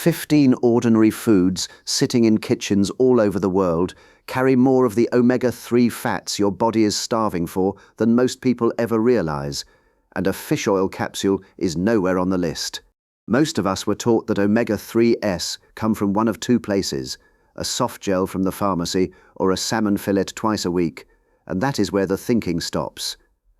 15 ordinary foods sitting in kitchens all over the world carry more of the omega-3 fats your body is starving for than most people ever realize, and a fish oil capsule is nowhere on the list. Most of us were taught that omega-3s come from one of two places, a soft gel from the pharmacy or a salmon fillet twice a week, and that is where the thinking stops.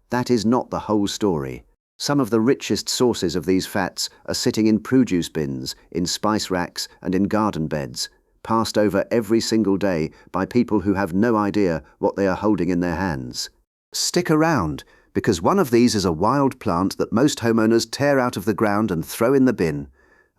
That is not the whole story. Some of the richest sources of these fats are sitting in produce bins, in spice racks and in garden beds, passed over every single day by people who have no idea what they are holding in their hands. Stick around, because one of these is a wild plant that most homeowners tear out of the ground and throw in the bin,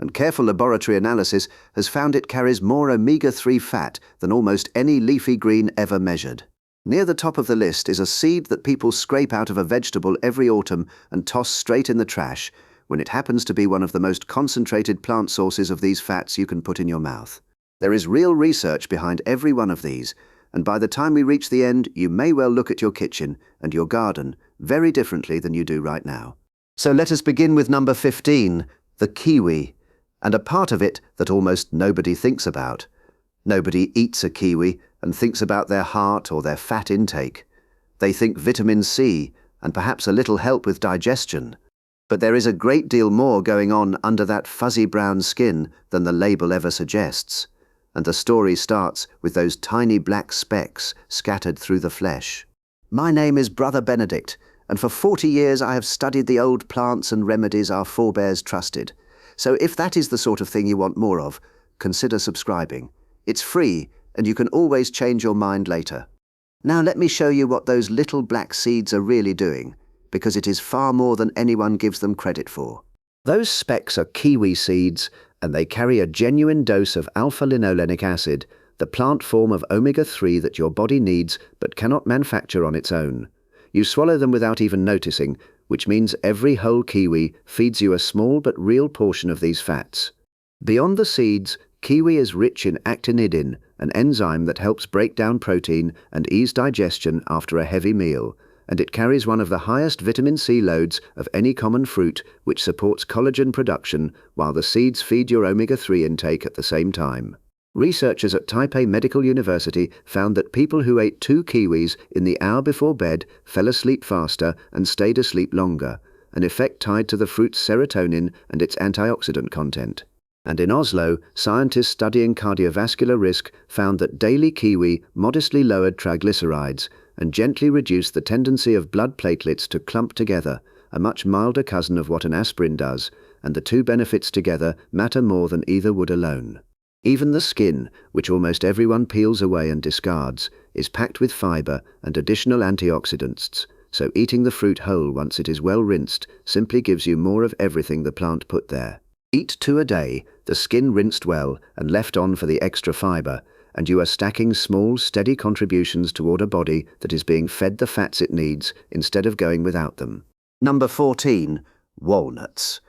and careful laboratory analysis has found it carries more omega-3 fat than almost any leafy green ever measured. Near the top of the list is a seed that people scrape out of a vegetable every autumn and toss straight in the trash, when it happens to be one of the most concentrated plant sources of these fats you can put in your mouth. There is real research behind every one of these, and by the time we reach the end, you may well look at your kitchen and your garden very differently than you do right now. So let us begin with number 15, the kiwi, and a part of it that almost nobody thinks about. Nobody eats a kiwi and thinks about their heart or their fat intake. They think vitamin C and perhaps a little help with digestion. But there is a great deal more going on under that fuzzy brown skin than the label ever suggests. And the story starts with those tiny black specks scattered through the flesh. My name is Brother Benedict, and for 40 years I have studied the old plants and remedies our forebears trusted. So if that is the sort of thing you want more of, consider subscribing. It's free, and you can always change your mind later. Now let me show you what those little black seeds are really doing, because it is far more than anyone gives them credit for. Those specks are kiwi seeds, and they carry a genuine dose of alpha-linolenic acid, the plant form of omega-3 that your body needs but cannot manufacture on its own. You swallow them without even noticing, which means every whole kiwi feeds you a small but real portion of these fats. Beyond the seeds, kiwi is rich in actinidin, an enzyme that helps break down protein and ease digestion after a heavy meal, and it carries one of the highest vitamin C loads of any common fruit, which supports collagen production while the seeds feed your omega-3 intake at the same time. Researchers at Taipei Medical University found that people who ate 2 kiwis in the hour before bed fell asleep faster and stayed asleep longer, an effect tied to the fruit's serotonin and its antioxidant content. And in Oslo, scientists studying cardiovascular risk found that daily kiwi modestly lowered triglycerides and gently reduced the tendency of blood platelets to clump together, a much milder cousin of what an aspirin does, and the two benefits together matter more than either would alone. Even the skin, which almost everyone peels away and discards, is packed with fiber and additional antioxidants, so eating the fruit whole once it is well rinsed simply gives you more of everything the plant put there. Eat 2 a day, the skin rinsed well and left on for the extra fiber, and you are stacking small, steady contributions toward a body that is being fed the fats it needs instead of going without them. Number 14, walnuts.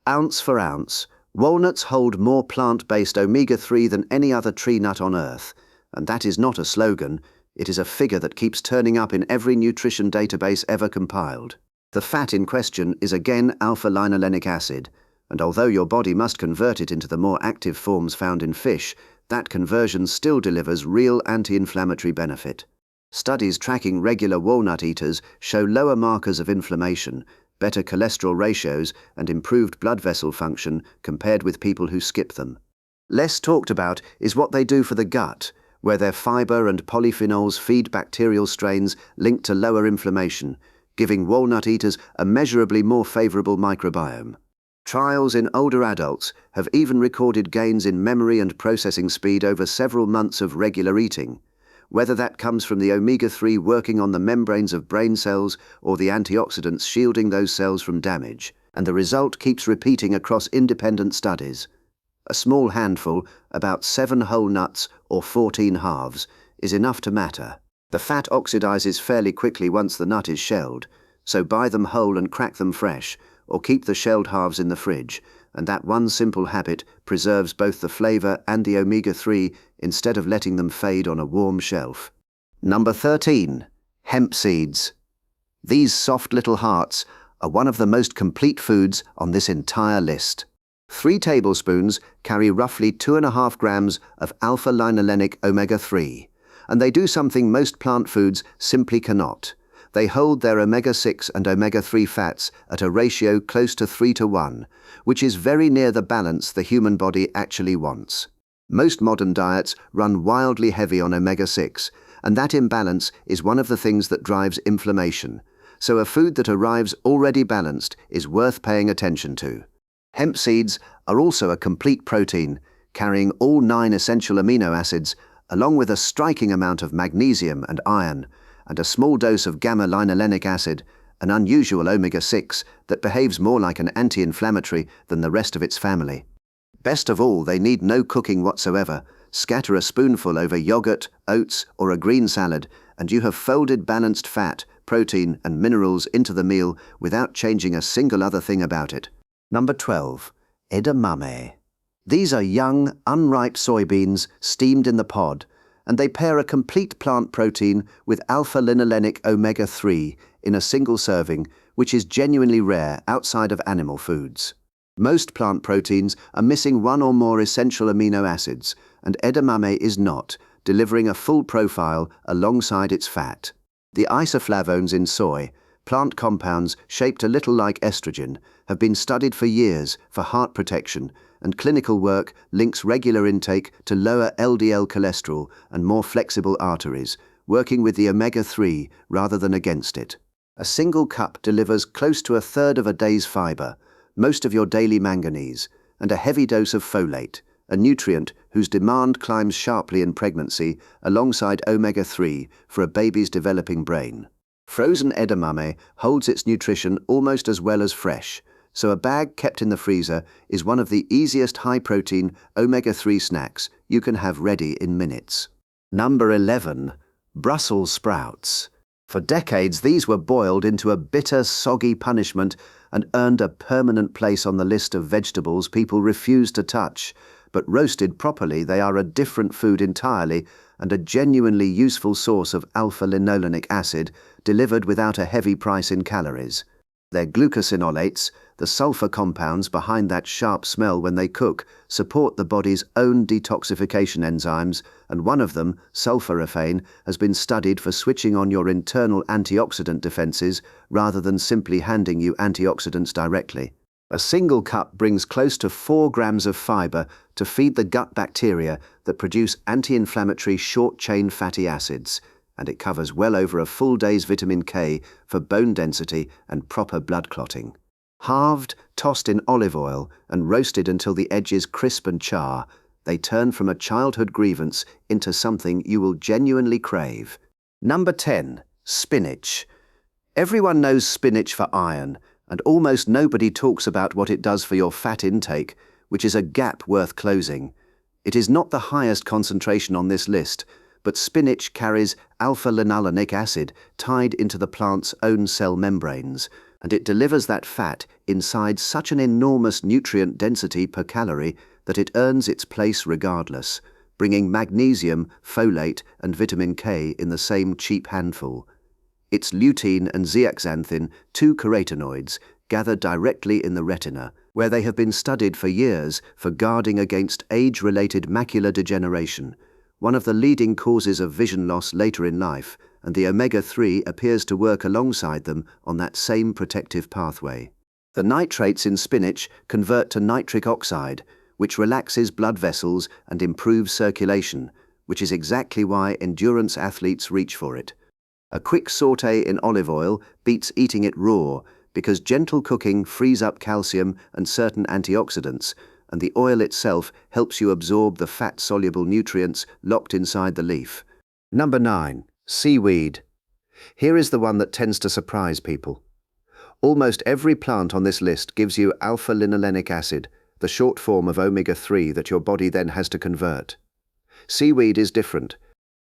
Ounce for ounce, walnuts hold more plant-based omega-3 than any other tree nut on earth, and that is not a slogan, it is a figure that keeps turning up in every nutrition database ever compiled. The fat in question is again alpha-linolenic acid, and although your body must convert it into the more active forms found in fish, that conversion still delivers real anti-inflammatory benefit. Studies tracking regular walnut eaters show lower markers of inflammation, better cholesterol ratios, and improved blood vessel function compared with people who skip them. Less talked about is what they do for the gut, where their fiber and polyphenols feed bacterial strains linked to lower inflammation, giving walnut eaters a measurably more favorable microbiome. Trials in older adults have even recorded gains in memory and processing speed over several months of regular eating, whether that comes from the omega-3 working on the membranes of brain cells or the antioxidants shielding those cells from damage, and the result keeps repeating across independent studies. A small handful, about 7 whole nuts or 14 halves, is enough to matter. The fat oxidizes fairly quickly once the nut is shelled, so buy them whole and crack them fresh, or keep the shelled halves in the fridge, and that one simple habit preserves both the flavor and the omega-3 instead of letting them fade on a warm shelf. Number 13, hemp seeds. These soft little hearts are one of the most complete foods on this entire list. 3 tablespoons carry roughly 2.5 grams of alpha-linolenic omega-3, and they do something most plant foods simply cannot. They hold their omega-6 and omega-3 fats at a ratio close to 3:1, which is very near the balance the human body actually wants. Most modern diets run wildly heavy on omega-6, and that imbalance is one of the things that drives inflammation. So a food that arrives already balanced is worth paying attention to. Hemp seeds are also a complete protein, carrying all 9 essential amino acids, along with a striking amount of magnesium and iron, and a small dose of gamma-linolenic acid, an unusual omega-6 that behaves more like an anti-inflammatory than the rest of its family. Best of all, they need no cooking whatsoever. Scatter a spoonful over yogurt, oats, or a green salad, and you have folded balanced fat, protein, and minerals into the meal without changing a single other thing about it. Number 12. Edamame. These are young, unripe soybeans steamed in the pod, and they pair a complete plant protein with alpha-linolenic omega-3 in a single serving, which is genuinely rare outside of animal foods. Most plant proteins are missing one or more essential amino acids, and edamame is not, delivering a full profile alongside its fat. The isoflavones in soy, plant compounds shaped a little like estrogen, have been studied for years for heart protection, and clinical work links regular intake to lower LDL cholesterol and more flexible arteries, working with the omega-3 rather than against it. A single cup delivers close to 1/3 of a day's fiber, most of your daily manganese, and a heavy dose of folate, a nutrient whose demand climbs sharply in pregnancy alongside omega-3 for a baby's developing brain. Frozen edamame holds its nutrition almost as well as fresh, so a bag kept in the freezer is one of the easiest high-protein omega-3 snacks you can have ready in minutes. Number 11. Brussels sprouts. For decades, these were boiled into a bitter, soggy punishment and earned a permanent place on the list of vegetables people refuse to touch. But roasted properly, they are a different food entirely and a genuinely useful source of alpha-linolenic acid delivered without a heavy price in calories. Their glucosinolates, the sulfur compounds behind that sharp smell when they cook, support the body's own detoxification enzymes, and one of them, sulforaphane, has been studied for switching on your internal antioxidant defenses rather than simply handing you antioxidants directly. A single cup brings close to 4 grams of fiber to feed the gut bacteria that produce anti-inflammatory short-chain fatty acids, and it covers well over a full day's vitamin K for bone density and proper blood clotting. Halved, tossed in olive oil, and roasted until the edges crisp and char, they turn from a childhood grievance into something you will genuinely crave. Number 10. Spinach. Everyone knows spinach for iron, and almost nobody talks about what it does for your fat intake, which is a gap worth closing. It is not the highest concentration on this list, but spinach carries alpha-linolenic acid tied into the plant's own cell membranes, and it delivers that fat inside such an enormous nutrient density per calorie that it earns its place regardless, bringing magnesium, folate, and vitamin K in the same cheap handful. Its lutein and zeaxanthin, 2 carotenoids, gather directly in the retina, where they have been studied for years for guarding against age-related macular degeneration, one of the leading causes of vision loss later in life, and the omega-3 appears to work alongside them on that same protective pathway. The nitrates in spinach convert to nitric oxide, which relaxes blood vessels and improves circulation, which is exactly why endurance athletes reach for it. A quick sauté in olive oil beats eating it raw, because gentle cooking frees up calcium and certain antioxidants, and the oil itself helps you absorb the fat-soluble nutrients locked inside the leaf. Number 9. Seaweed. Here is the one that tends to surprise people. Almost every plant on this list gives you alpha-linolenic acid, the short form of omega-3 that your body then has to convert. Seaweed is different.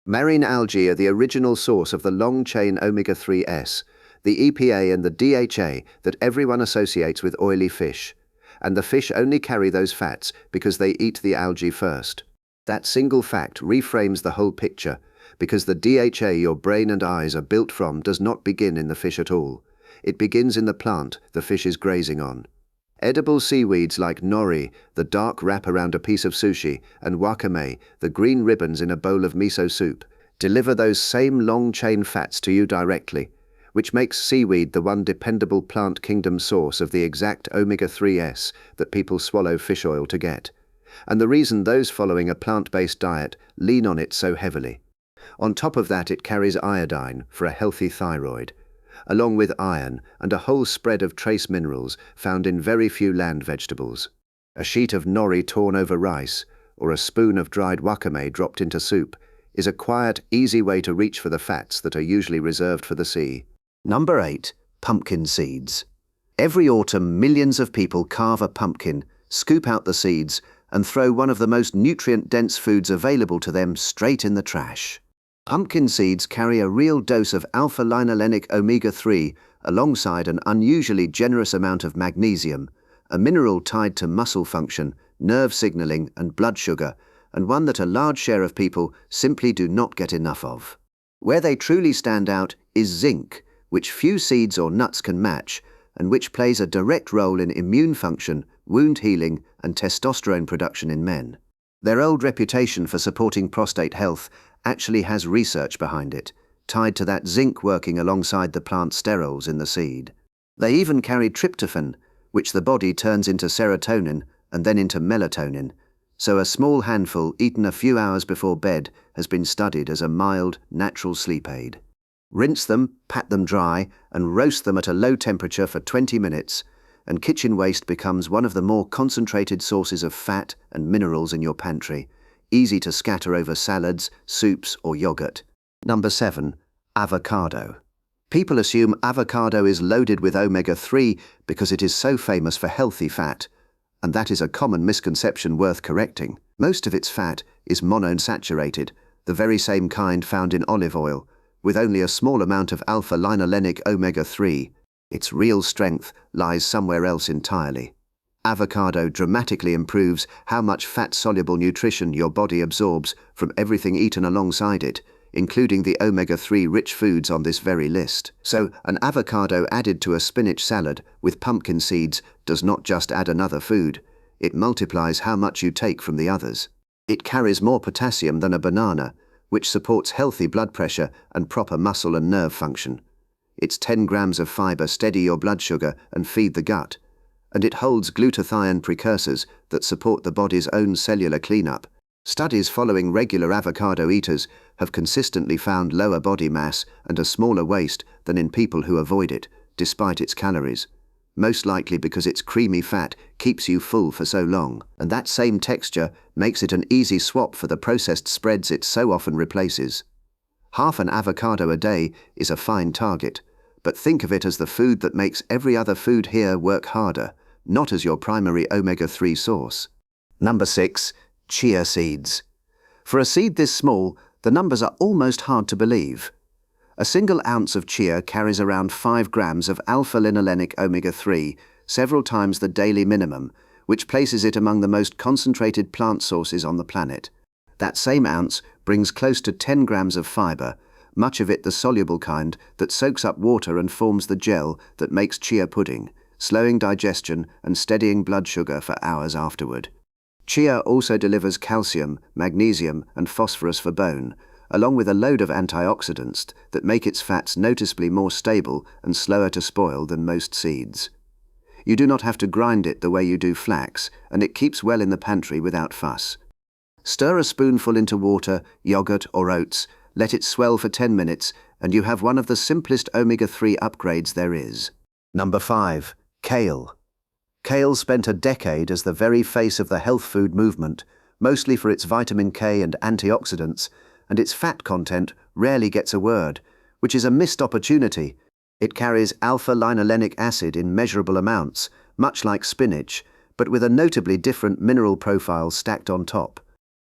Marine algae are the original source of the long-chain omega-3s, the EPA and the DHA that everyone associates with oily fish, and the fish only carry those fats because they eat the algae first. That single fact reframes the whole picture, because the DHA your brain and eyes are built from does not begin in the fish at all. It begins in the plant the fish is grazing on. Edible seaweeds like nori, the dark wrap around a piece of sushi, and wakame, the green ribbons in a bowl of miso soup, deliver those same long-chain fats to you directly, which makes seaweed the one dependable plant kingdom source of the exact omega-3s that people swallow fish oil to get, and the reason those following a plant-based diet lean on it so heavily. On top of that, it carries iodine for a healthy thyroid, along with iron and a whole spread of trace minerals found in very few land vegetables. A sheet of nori torn over rice, or a spoon of dried wakame dropped into soup, is a quiet, easy way to reach for the fats that are usually reserved for the sea. Number 8. Pumpkin seeds. Every autumn, millions of people carve a pumpkin, scoop out the seeds, and throw one of the most nutrient-dense foods available to them straight in the trash. Pumpkin seeds carry a real dose of alpha-linolenic omega-3 alongside an unusually generous amount of magnesium, a mineral tied to muscle function, nerve signaling, and blood sugar, and one that a large share of people simply do not get enough of. Where they truly stand out is zinc, which few seeds or nuts can match, and which plays a direct role in immune function, wound healing, and testosterone production in men. Their old reputation for supporting prostate health actually has research behind it, tied to that zinc working alongside the plant sterols in the seed. They even carry tryptophan, which the body turns into serotonin and then into melatonin, so a small handful eaten a few hours before bed has been studied as a mild, natural sleep aid. Rinse them, pat them dry, and roast them at a low temperature for 20 minutes, and kitchen waste becomes one of the more concentrated sources of fat and minerals in your pantry, easy to scatter over salads, soups, or yogurt. Number 7. Avocado. People assume avocado is loaded with omega-3 because it is so famous for healthy fat, and that is a common misconception worth correcting. Most of its fat is monounsaturated, the very same kind found in olive oil, with only a small amount of alpha-linolenic omega-3. Its real strength lies somewhere else entirely. Avocado dramatically improves how much fat-soluble nutrition your body absorbs from everything eaten alongside it, including the omega-3 rich foods on this very list. So, an avocado added to a spinach salad with pumpkin seeds does not just add another food, it multiplies how much you take from the others. It carries more potassium than a banana, which supports healthy blood pressure and proper muscle and nerve function. Its 10 grams of fiber steady your blood sugar and feed the gut, and it holds glutathione precursors that support the body's own cellular cleanup. Studies following regular avocado eaters have consistently found lower body mass and a smaller waist than in people who avoid it, despite its calories, most likely because its creamy fat keeps you full for so long, and that same texture makes it an easy swap for the processed spreads it so often replaces. Half an avocado a day is a fine target, but think of it as the food that makes every other food here work harder, not as your primary omega-3 source. Number 6. Chia seeds. For a seed this small, the numbers are almost hard to believe. A single ounce of chia carries around 5 grams of alpha-linolenic omega-3, several times the daily minimum, which places it among the most concentrated plant sources on the planet. That same ounce brings close to 10 grams of fiber, much of it the soluble kind that soaks up water and forms the gel that makes chia pudding, slowing digestion and steadying blood sugar for hours afterward. Chia also delivers calcium, magnesium, and phosphorus for bone, along with a load of antioxidants that make its fats noticeably more stable and slower to spoil than most seeds. You do not have to grind it the way you do flax, and it keeps well in the pantry without fuss. Stir a spoonful into water, yogurt, or oats, let it swell for 10 minutes, and you have one of the simplest omega-3 upgrades there is. Number 5. Kale. Kale spent a decade as the very face of the health food movement, mostly for its vitamin K and antioxidants, and its fat content rarely gets a word, which is a missed opportunity. It carries alpha-linolenic acid in measurable amounts, much like spinach, but with a notably different mineral profile stacked on top.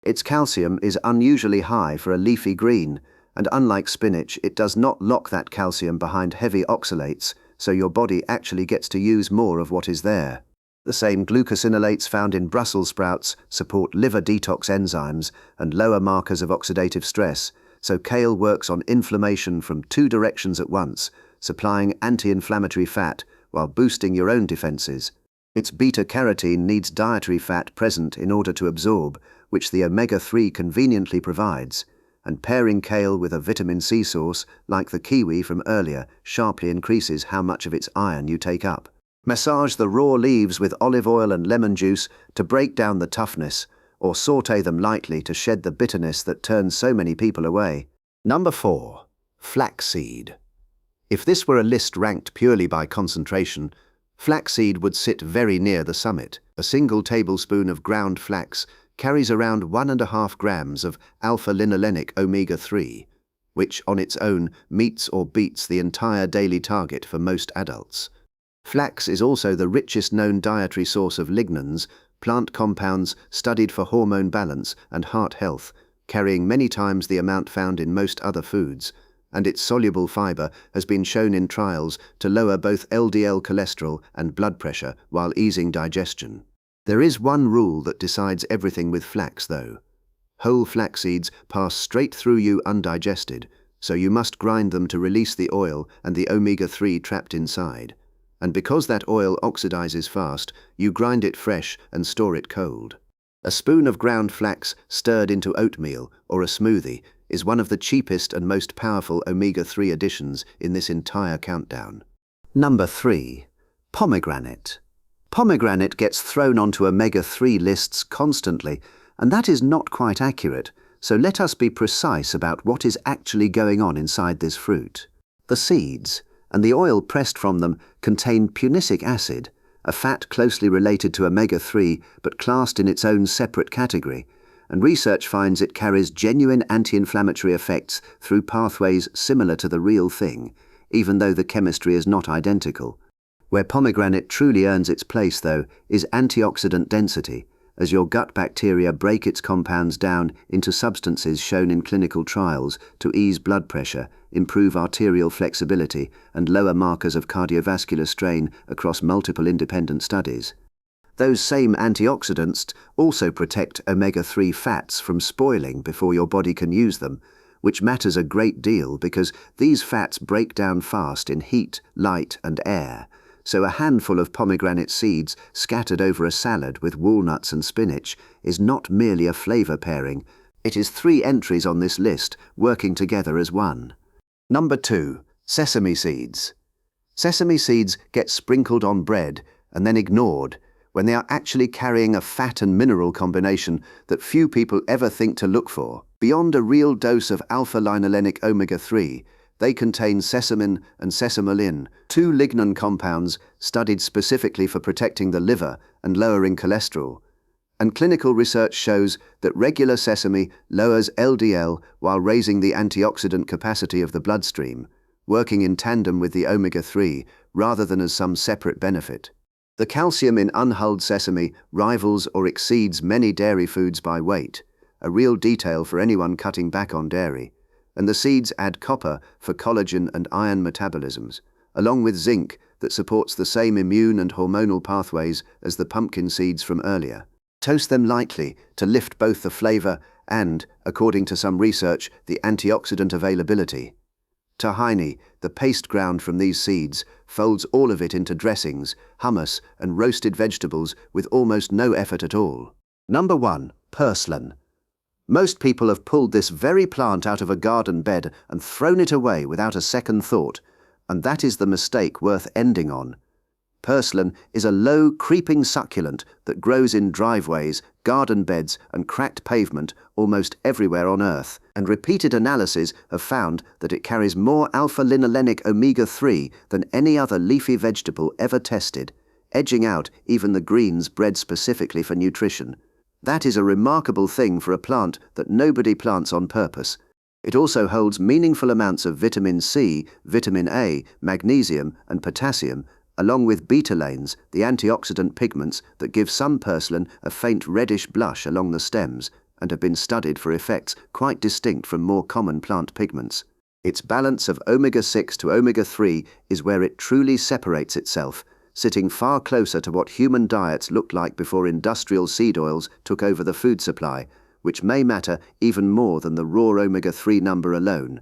Its calcium is unusually high for a leafy green, and unlike spinach, it does not lock that calcium behind heavy oxalates, so your body actually gets to use more of what is there. The same glucosinolates found in Brussels sprouts support liver detox enzymes and lower markers of oxidative stress, so kale works on inflammation from 2 directions at once, supplying anti-inflammatory fat while boosting your own defenses. Its beta-carotene needs dietary fat present in order to absorb, which the omega-3 conveniently provides, and pairing kale with a vitamin C source, like the kiwi from earlier, sharply increases how much of its iron you take up. Massage the raw leaves with olive oil and lemon juice to break down the toughness, or sauté them lightly to shed the bitterness that turns so many people away. Number 4. Flaxseed. If this were a list ranked purely by concentration, flaxseed would sit very near the summit. A single tablespoon of ground flax carries around 1.5 grams of alpha-linolenic omega-3, which on its own meets or beats the entire daily target for most adults. Flax is also the richest known dietary source of lignans, plant compounds studied for hormone balance and heart health, carrying many times the amount found in most other foods, and its soluble fiber has been shown in trials to lower both LDL cholesterol and blood pressure while easing digestion. There is one rule that decides everything with flax, though. Whole flax seeds pass straight through you undigested, so you must grind them to release the oil and the omega-3 trapped inside. And because that oil oxidizes fast, you grind it fresh and store it cold. A spoon of ground flax stirred into oatmeal or a smoothie is one of the cheapest and most powerful omega-3 additions in this entire countdown. Number 3. Pomegranate. Pomegranate gets thrown onto omega-3 lists constantly, and that is not quite accurate, so let us be precise about what is actually going on inside this fruit. The seeds and the oil pressed from them contain punicic acid, a fat closely related to omega-3 but classed in its own separate category, and research finds it carries genuine anti-inflammatory effects through pathways similar to the real thing, even though the chemistry is not identical. Where pomegranate truly earns its place, though, is antioxidant density, as your gut bacteria break its compounds down into substances shown in clinical trials to ease blood pressure, improve arterial flexibility, and lower markers of cardiovascular strain across multiple independent studies. Those same antioxidants also protect omega-3 fats from spoiling before your body can use them, which matters a great deal because these fats break down fast in heat, light, and air. So a handful of pomegranate seeds scattered over a salad with walnuts and spinach is not merely a flavor pairing, it is 3 entries on this list working together as one. Number 2. Sesame seeds. Sesame seeds get sprinkled on bread and then ignored when they are actually carrying a fat and mineral combination that few people ever think to look for. Beyond a real dose of alpha-linolenic omega-3, they contain sesamin and sesamolin, 2 lignan compounds studied specifically for protecting the liver and lowering cholesterol. And clinical research shows that regular sesame lowers LDL while raising the antioxidant capacity of the bloodstream, working in tandem with the omega-3 rather than as some separate benefit. The calcium in unhulled sesame rivals or exceeds many dairy foods by weight, a real detail for anyone cutting back on dairy. And the seeds add copper for collagen and iron metabolisms, along with zinc that supports the same immune and hormonal pathways as the pumpkin seeds from earlier. Toast them lightly to lift both the flavor and, according to some research, the antioxidant availability. Tahini, the paste ground from these seeds, folds all of it into dressings, hummus, and roasted vegetables with almost no effort at all. Number 1. Purslane. Most people have pulled this very plant out of a garden bed and thrown it away without a second thought, and that is the mistake worth ending on. Purslane is a low, creeping succulent that grows in driveways, garden beds, and cracked pavement almost everywhere on Earth, and repeated analyses have found that it carries more alpha-linolenic omega-3 than any other leafy vegetable ever tested, edging out even the greens bred specifically for nutrition. That is a remarkable thing for a plant that nobody plants on purpose. It also holds meaningful amounts of vitamin C, vitamin A, magnesium, and potassium, along with betalains, the antioxidant pigments that give some purslane a faint reddish blush along the stems and have been studied for effects quite distinct from more common plant pigments. Its balance of omega-6 to omega-3 is where it truly separates itself, sitting far closer to what human diets looked like before industrial seed oils took over the food supply, which may matter even more than the raw omega-3 number alone.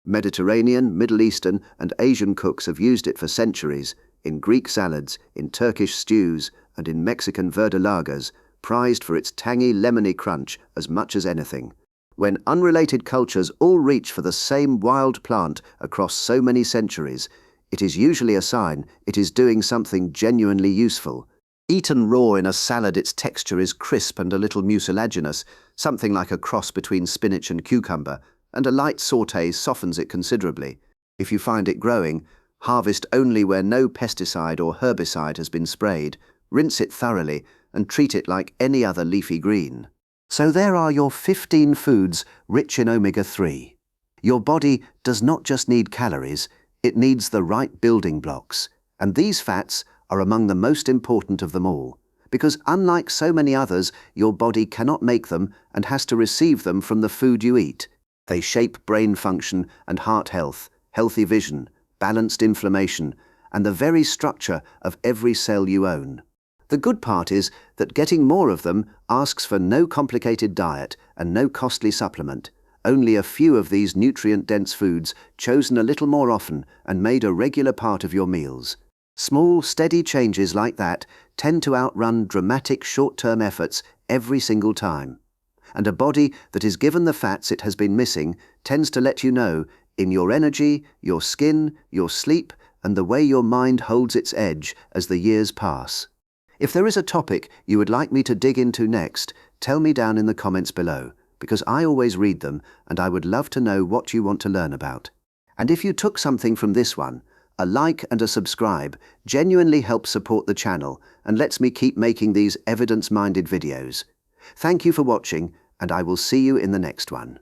Mediterranean, Middle Eastern, and Asian cooks have used it for centuries, in Greek salads, in Turkish stews, and in Mexican verdolagas, prized for its tangy, lemony crunch as much as anything. When unrelated cultures all reach for the same wild plant across so many centuries, it is usually a sign it is doing something genuinely useful. Eaten raw in a salad, its texture is crisp and a little mucilaginous, something like a cross between spinach and cucumber, and a light sauté softens it considerably. If you find it growing, harvest only where no pesticide or herbicide has been sprayed, rinse it thoroughly, and treat it like any other leafy green. So there are your 15 foods rich in omega-3. Your body does not just need calories, it needs the right building blocks, and these fats are among the most important of them all, because unlike so many others, your body cannot make them and has to receive them from the food you eat. They shape brain function and heart health, healthy vision, balanced inflammation, and the very structure of every cell you own. The good part is that getting more of them asks for no complicated diet and no costly supplement, only a few of these nutrient-dense foods chosen a little more often and made a regular part of your meals. Small, steady changes like that tend to outrun dramatic short-term efforts every single time. And a body that is given the fats it has been missing tends to let you know in your energy, your skin, your sleep, and the way your mind holds its edge as the years pass. If there is a topic you would like me to dig into next, tell me down in the comments below, because I always read them and I would love to know what you want to learn about. And if you took something from this one, a like and a subscribe genuinely helps support the channel and lets me keep making these evidence-minded videos. Thank you for watching, and I will see you in the next one.